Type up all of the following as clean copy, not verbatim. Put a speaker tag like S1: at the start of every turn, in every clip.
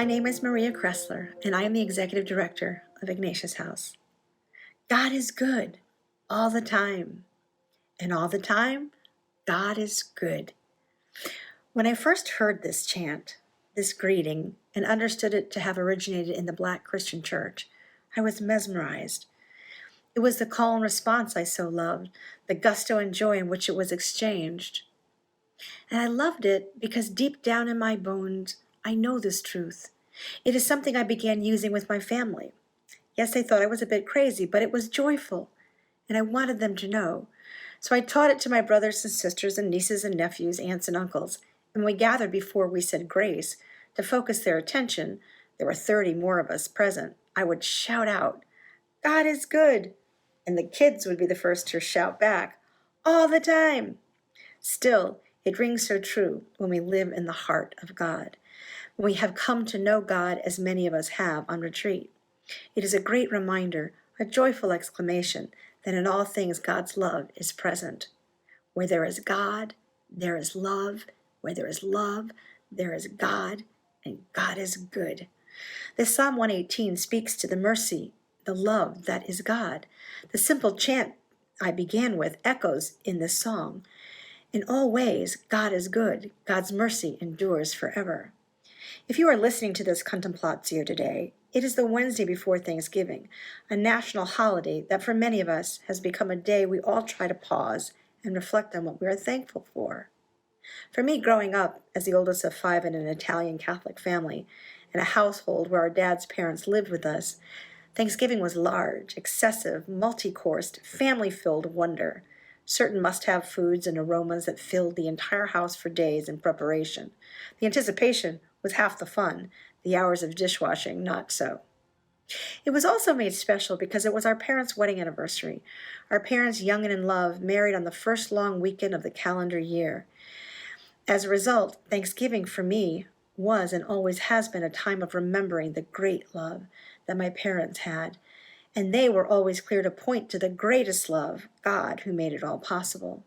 S1: My name is Maria Cressler, and I am the Executive Director of Ignatius House. God is good all the time, and all the time, God is good. When I first heard this chant, this greeting, and understood it to have originated in the Black Christian Church, I was mesmerized. It was the call and response I so loved, the gusto and joy in which it was exchanged. And I loved it because deep down in my bones, I know this truth. It is something I began using with my family. Yes, they thought I was a bit crazy, but it was joyful, and I wanted them to know. So I taught it to my brothers and sisters and nieces and nephews, aunts and uncles, and we gathered before we said grace to focus their attention. There were 30 more of us present. I would shout out, "God is good," and the kids would be the first to shout back, "All the time." Still, it rings so true when we live in the heart of God, when we have come to know God as many of us have on retreat. It is a great reminder, a joyful exclamation, that in all things God's love is present. Where there is God, there is love. Where there is love, there is God, and God is good. This Psalm 118 speaks to the mercy, the love that is God. The simple chant I began with echoes in this song. In all ways, God is good. God's mercy endures forever. If you are listening to this Contemplatio today, it is the Wednesday before Thanksgiving, a national holiday that for many of us has become a day we all try to pause and reflect on what we are thankful for. For me, growing up as the oldest of 5 in an Italian Catholic family, in a household where our dad's parents lived with us, Thanksgiving was large, excessive, multi-coursed, family-filled wonder. Certain must-have foods and aromas that filled the entire house for days in preparation. The anticipation was half the fun, the hours of dishwashing not so. It was also made special because it was our parents' wedding anniversary. Our parents, young and in love, married on the first long weekend of the calendar year. As a result, Thanksgiving for me was and always has been a time of remembering the great love that my parents had, and they were always clear to point to the greatest love, God, who made it all possible.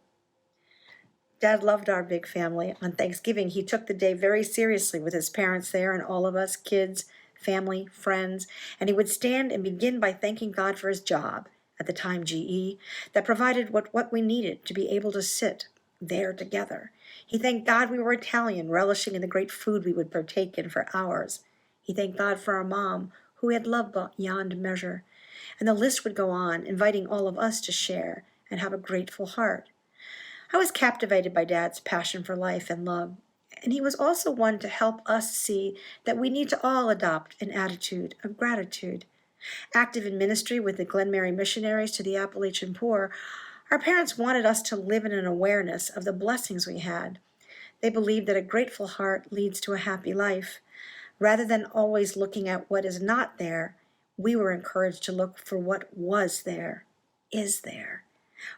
S1: Dad loved our big family. On Thanksgiving, he took the day very seriously with his parents there and all of us, kids, family, friends, and he would stand and begin by thanking God for his job, at the time GE, that provided what we needed to be able to sit there together. He thanked God we were Italian, relishing in the great food we would partake in for hours. He thanked God for our mom, who he had loved beyond measure. And the list would go on, inviting all of us to share and have a grateful heart. I was captivated by Dad's passion for life and love, and he was also one to help us see that we need to all adopt an attitude of gratitude. Active in ministry with the Glen Mary missionaries to the Appalachian poor, our parents wanted us to live in an awareness of the blessings we had. They believed that a grateful heart leads to a happy life. Rather than always looking at what is not there, we were encouraged to look for what was there, is there.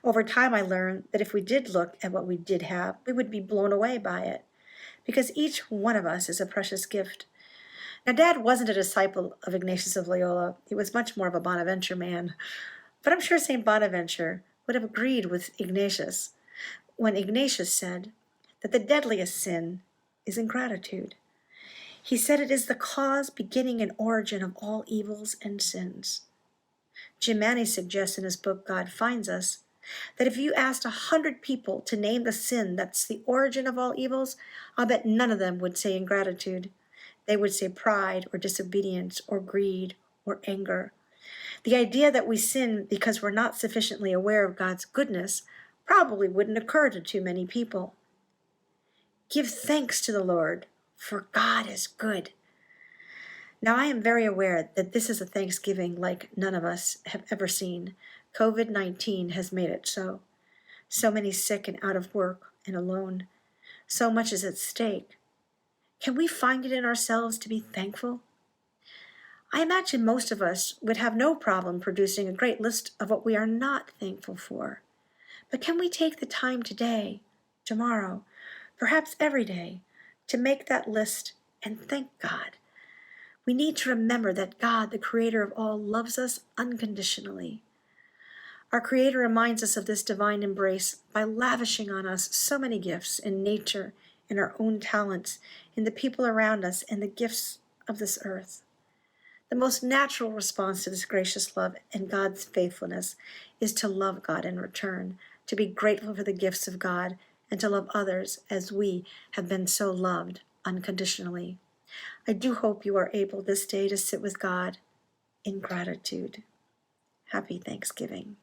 S1: Over time, I learned that if we did look at what we did have, we would be blown away by it, because each one of us is a precious gift. Now, Dad wasn't a disciple of Ignatius of Loyola. He was much more of a Bonaventure man. But I'm sure St. Bonaventure would have agreed with Ignatius when Ignatius said that the deadliest sin is ingratitude. He said it is the cause, beginning, and origin of all evils and sins. Jim Manny suggests in his book, God Finds Us, that if you asked 100 people to name the sin that's the origin of all evils, I'll bet none of them would say ingratitude. They would say pride or disobedience or greed or anger. The idea that we sin because we're not sufficiently aware of God's goodness probably wouldn't occur to too many people. Give thanks to the Lord, for God is good. Now, I am very aware that this is a Thanksgiving like none of us have ever seen. COVID-19 has made it so. So many sick and out of work and alone. So much is at stake. Can we find it in ourselves to be thankful? I imagine most of us would have no problem producing a great list of what we are not thankful for. But can we take the time today, tomorrow, perhaps every day, to make that list and thank God? We need to remember that God, the creator of all, loves us unconditionally. Our Creator reminds us of this divine embrace by lavishing on us so many gifts in nature, in our own talents, in the people around us, and the gifts of this earth. The most natural response to this gracious love and God's faithfulness is to love God in return, to be grateful for the gifts of God, and to love others as we have been so loved unconditionally. I do hope you are able this day to sit with God in gratitude. Happy Thanksgiving.